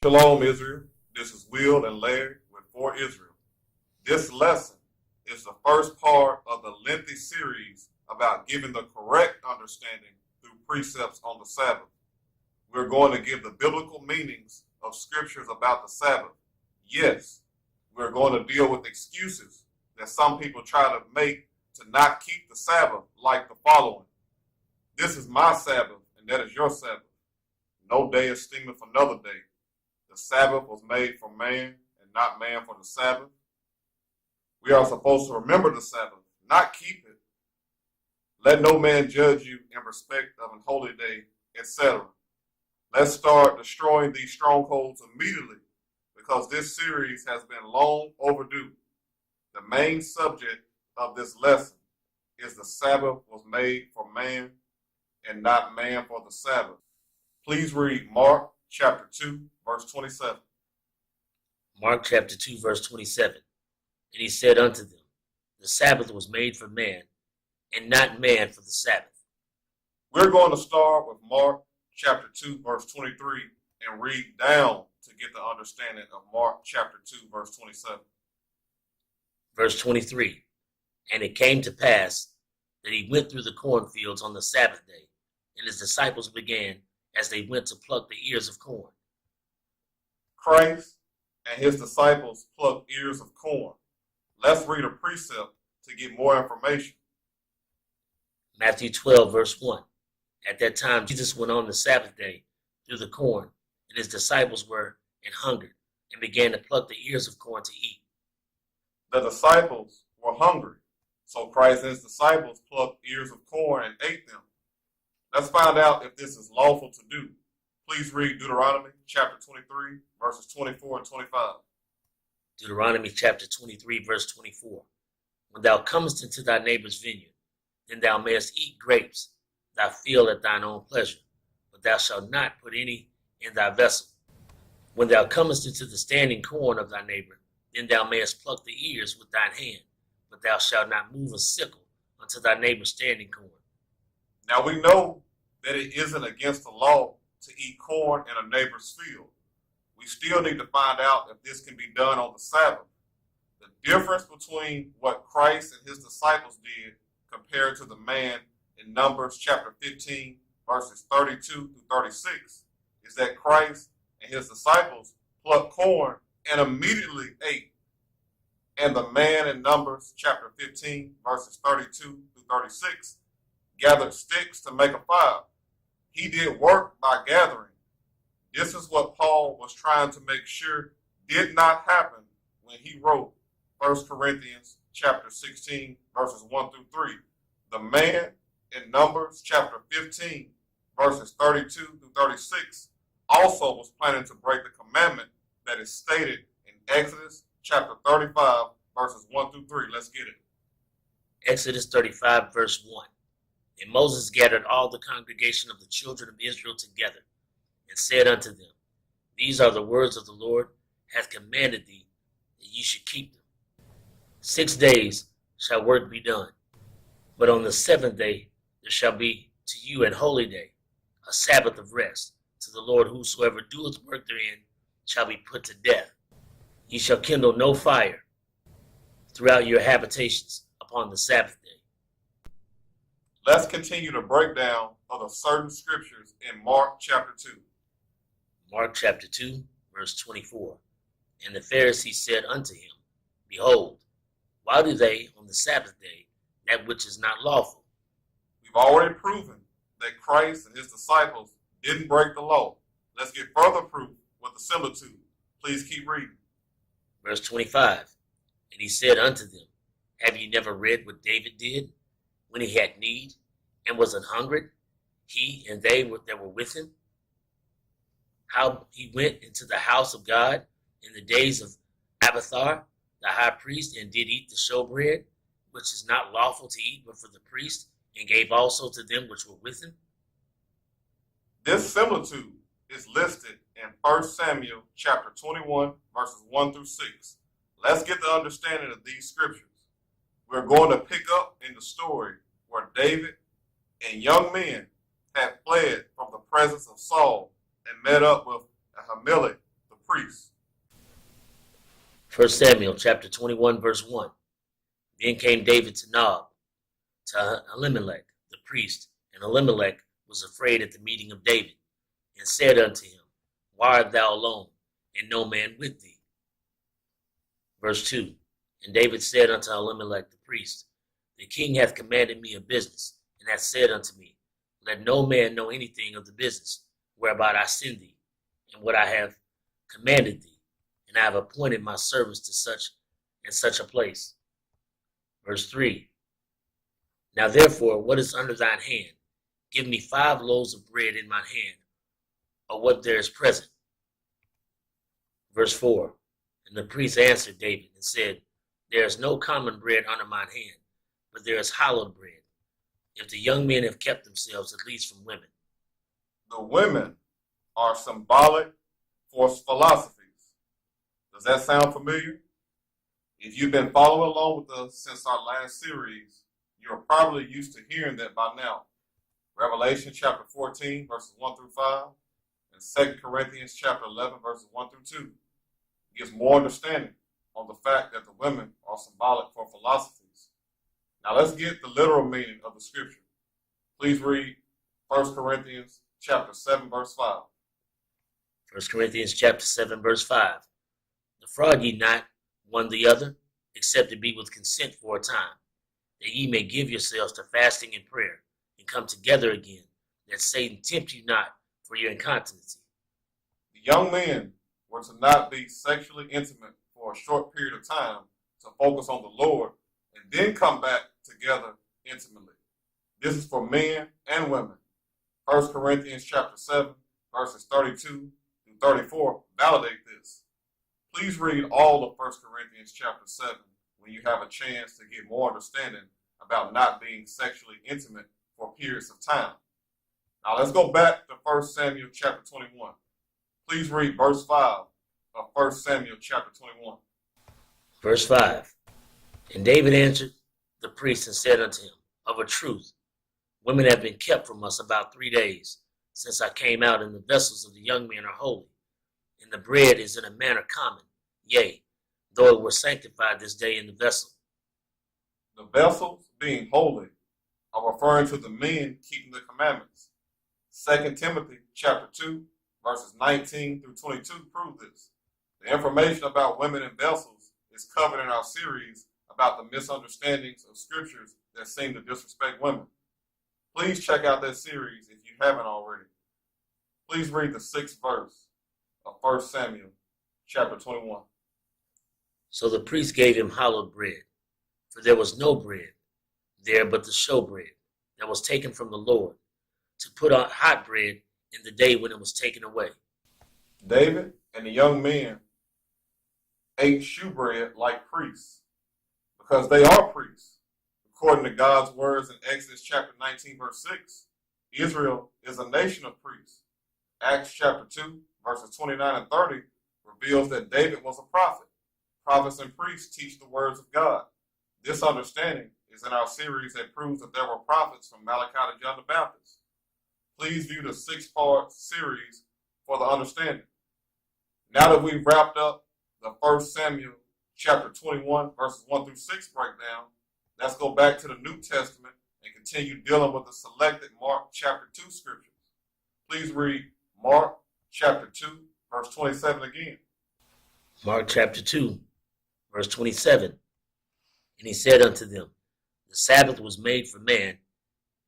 Shalom, Israel. This is Will and Larry with For Israel. This lesson is the first part of the lengthy series about giving the correct understanding through precepts on the Sabbath. We're going to give the biblical meanings of scriptures about the Sabbath. Yes, we're going to deal with excuses that some people try to make to not keep the Sabbath, like the following. This is my Sabbath, and that is your Sabbath. No day is esteemeth another day. The Sabbath was made for man, and not man for the Sabbath. We are supposed to remember the Sabbath, not keep it. Let no man judge you in respect of an holy day, etc. Let's start destroying these strongholds immediately, because this series has been long overdue. The main subject of this lesson is the Sabbath was made for man, and not man for the Sabbath. Please read Mark chapter 2, verse 27. Mark chapter 2, verse 27. And he said unto them, the Sabbath was made for man, and not man for the Sabbath. We're going to start with Mark chapter 2, verse 23, and read down to get the understanding of Mark chapter 2, verse 27. Verse 23. And it came to pass that he went through the cornfields on the Sabbath day, and his disciples began as they went to pluck the ears of corn. Christ and his disciples plucked ears of corn. Let's read a precept to get more information. Matthew 12, verse 1. At that time, Jesus went on the Sabbath day through the corn, and his disciples were an hungered, and began to pluck the ears of corn to eat. The disciples were hungry, so Christ and his disciples plucked ears of corn and ate them. Let's find out if this is lawful to do. Please read Deuteronomy chapter 23, verses 24 and 25. Deuteronomy chapter 23, verse 24. When thou comest into thy neighbor's vineyard, then thou mayest eat grapes, thy field at thine own pleasure, but thou shalt not put any in thy vessel. When thou comest into the standing corn of thy neighbor, then thou mayest pluck the ears with thine hand, but thou shalt not move a sickle unto thy neighbor's standing corn. Now we know that it isn't against the law to eat corn in a neighbor's field. We still need to find out if this can be done on the Sabbath. The difference between what Christ and his disciples did compared to the man in Numbers chapter 15, verses 32 through 36, is that Christ and his disciples plucked corn and immediately ate. And the man in Numbers chapter 15, verses 32 through 36, gathered sticks to make a fire. He did work by gathering. This is what Paul was trying to make sure did not happen when he wrote 1 Corinthians chapter 16, verses 1 through 3. The man in Numbers chapter 15, verses 32 through 36, also was planning to break the commandment that is stated in Exodus chapter 35, verses 1 through 3. Let's get it. Exodus 35, verse 1. And Moses gathered all the congregation of the children of Israel together, and said unto them, these are the words of the Lord hath commanded thee, that ye should keep them. 6 days shall work be done, but on the seventh day there shall be to you an holy day, a Sabbath of rest. To the Lord whosoever doeth work therein shall be put to death. Ye shall kindle no fire throughout your habitations upon the Sabbath day. Let's continue the breakdown of the certain scriptures in Mark chapter 2. Mark chapter 2, verse 24. And the Pharisees said unto him, behold, why do they on the Sabbath day that which is not lawful? We've already proven that Christ and his disciples didn't break the law. Let's get further proof with the similitude. Please keep reading. Verse 25. And he said unto them, have ye never read what David did when he had need and was an hungered, he and they that were with him? How he went into the house of God in the days of Abiathar, the high priest, and did eat the showbread, which is not lawful to eat but for the priest, and gave also to them which were with him. This similitude is listed in 1 Samuel chapter 21, verses 1 through 6. Let's get the understanding of these scriptures. We're going to pick up in the story where David and young men had fled from the presence of Saul and met up with Ahimelech, the priests. 1 Samuel chapter 21, verse 1. Then came David to Nob, to Elimelech the priest, and Elimelech was afraid at the meeting of David, and said unto him, Why art thou alone, and no man with thee? Verse 2. And David said unto Elimelech the priest, The king hath commanded me a business, and hath said unto me, Let no man know anything of the business whereabout I send thee, and what I have commanded thee, and I have appointed my servants to such and such a place. Verse 3. Now therefore, what is under thine hand? Give me 5 loaves of bread in my hand, or what there is present. Verse 4. And the priest answered David and said, There is no common bread under mine hand, but there is hallowed bread, if the young men have kept themselves at least from women. The women are symbolic for philosophies. Does that sound familiar? If you've been following along with us since our last series, you're probably used to hearing that by now. Revelation chapter 14, verses 1 through 5, and 2 Corinthians chapter 11, verses 1 through 2 gives more understanding on the fact that the women are symbolic for philosophies. Now let's get the literal meaning of the scripture. Please read 1 Corinthians chapter 7, verse 5. 1 Corinthians chapter 7, verse 5. Defraud ye not one the other, except it be with consent for a time, that ye may give yourselves to fasting and prayer, and come together again, that Satan tempt you not for your incontinency. The young men were to not be sexually intimate for a short period of time to focus on the Lord and then come back together intimately. This is for men and women. 1 Corinthians chapter 7, verses 32 through 34 validate this. Please read all of 1 Corinthians chapter 7 when you have a chance to get more understanding about not being sexually intimate for periods of time. Now let's go back to 1 Samuel chapter 21. Please read verse 5 of 1 Samuel chapter 21. Verse 5. And David answered the priest and said unto him, Of a truth, women have been kept from us about 3 days, since I came out, and the vessels of the young men are holy, and the bread is in a manner common, yea, though it were sanctified this day in the vessel. The vessels being holy are referring to the men keeping the commandments. 2 Timothy chapter 2, verses 19 through 22 prove this. The information about women and vessels is covered in our series about the misunderstandings of scriptures that seem to disrespect women. Please check out that series if you haven't already. Please read the 6th verse of 1 Samuel chapter 21. So the priest gave him hallowed bread, for there was no bread there but the showbread that was taken from the Lord, to put on hot bread in the day when it was taken away. David and the young men ate shewbread like priests, because they are priests. According to God's words in Exodus chapter 19, verse 6, Israel is a nation of priests. Acts chapter 2, verses 29 and 30 reveals that David was a prophet. Prophets and priests teach the words of God. This understanding is in our series that proves that there were prophets from Malachi to John the Baptist. Please view the 6-part series for the understanding. Now that we've wrapped up the 1 Samuel chapter 21, verses 1 through 6 breakdown, let's go back to the New Testament and continue dealing with the selected Mark chapter 2 scriptures. Please read Mark chapter 2, verse 27 again. Mark chapter 2, verse 27. And he said unto them, The Sabbath was made for man,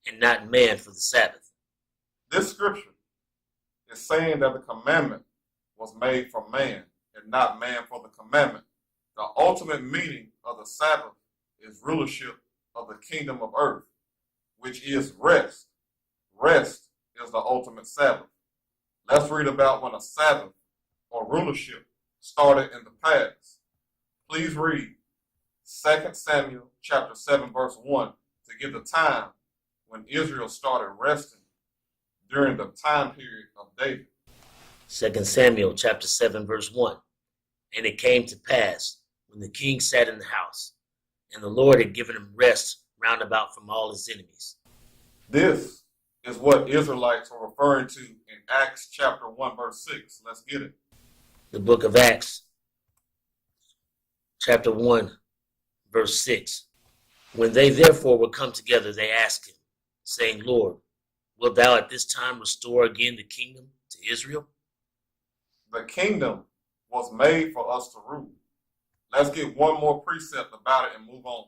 and not man for the Sabbath. This scripture is saying that the commandment was made for man and not man for the commandment. The ultimate meaning of the Sabbath is rulership of the kingdom of earth, which is rest. Rest is the ultimate Sabbath. Let's read about when a Sabbath or rulership started in the past. Please read 2 Samuel chapter 7, verse 1 to get the time when Israel started resting during the time period of David. 2 Samuel chapter 7, verse 1. And it came to pass, when the king sat in the house, and the Lord had given him rest round about from all his enemies. This is what Israelites are referring to in Acts chapter 1, verse 6. Let's get it. The book of Acts, chapter 1, verse 6. When they therefore were come together, they asked him, saying, Lord, wilt thou at this time restore again the kingdom to Israel? The kingdom was made for us to rule. Let's get one more precept about it and move on.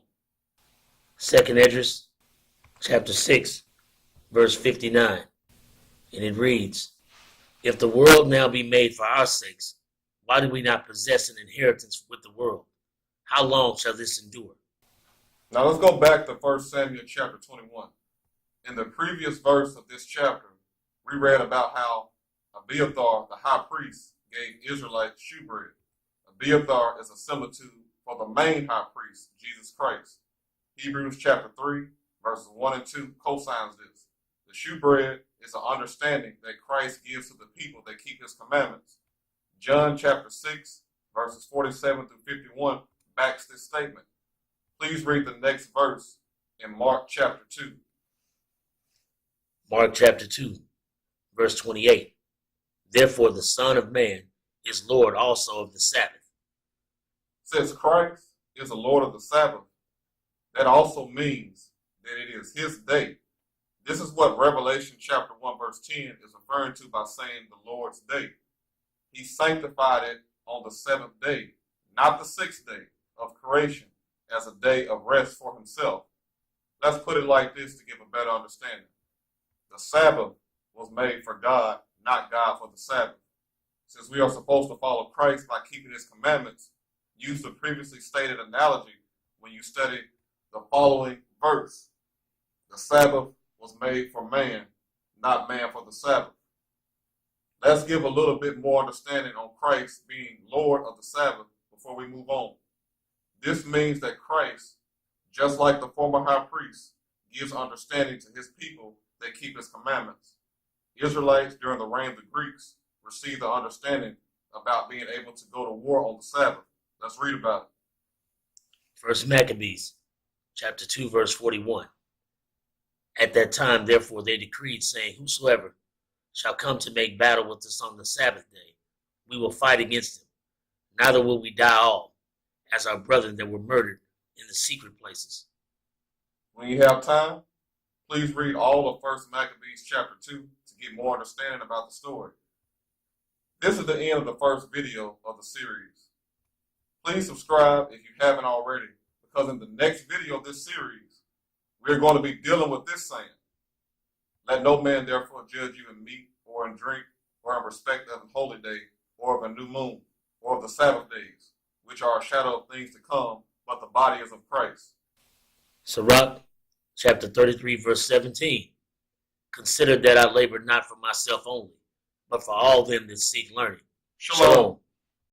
Second Esdras, chapter 6, verse 59. And it reads, If the world now be made for our sakes, why do we not possess an inheritance with the world? How long shall this endure? Now let's go back to 1 Samuel chapter 21. In the previous verse of this chapter, we read about how Abiathar, the high priest, gave Israelites shewbread. Abiathar is a similitude for the main high priest, Jesus Christ. Hebrews chapter 3, verses 1 and 2 cosigns this. The shewbread is an understanding that Christ gives to the people that keep his commandments. John chapter 6, verses 47 through 51 backs this statement. Please read the next verse in Mark chapter 2. Mark chapter 2, verse 28. Therefore the Son of Man is Lord also of the Sabbath. Since Christ is the Lord of the Sabbath, that also means that it is his day. This is what Revelation chapter 1 verse 10 is referring to by saying the Lord's day. He sanctified it on the seventh day, not the sixth day of creation, as a day of rest for himself. Let's put it like this to give a better understanding. The Sabbath was made for God, not God for the Sabbath. Since we are supposed to follow Christ by keeping his commandments, use the previously stated analogy when you study the following verse. The Sabbath was made for man, not man for the Sabbath. Let's give a little bit more understanding on Christ being Lord of the Sabbath before we move on. This means that Christ, just like the former high priest, gives understanding to his people that keep his commandments. Israelites during the reign of the Greeks received the understanding about being able to go to war on the Sabbath. Let's read about it. First Maccabees, chapter 2, verse 41. At that time, therefore, they decreed, saying, Whosoever shall come to make battle with us on the Sabbath day, we will fight against him. Neither will we die all, as our brethren that were murdered in the secret places. When you have time, please read all of First Maccabees chapter 2 to get more understanding about the story. This is the end of the first video of the series. Please subscribe if you haven't already, because in the next video of this series, we're going to be dealing with this saying. Let no man therefore judge you in meat or in drink or in respect of a holy day or of a new moon or of the Sabbath days, which are a shadow of things to come, but the body is of Christ. Sirach, chapter 33, verse 17. Consider that I labor not for myself only, but for all them that seek learning. Shalom.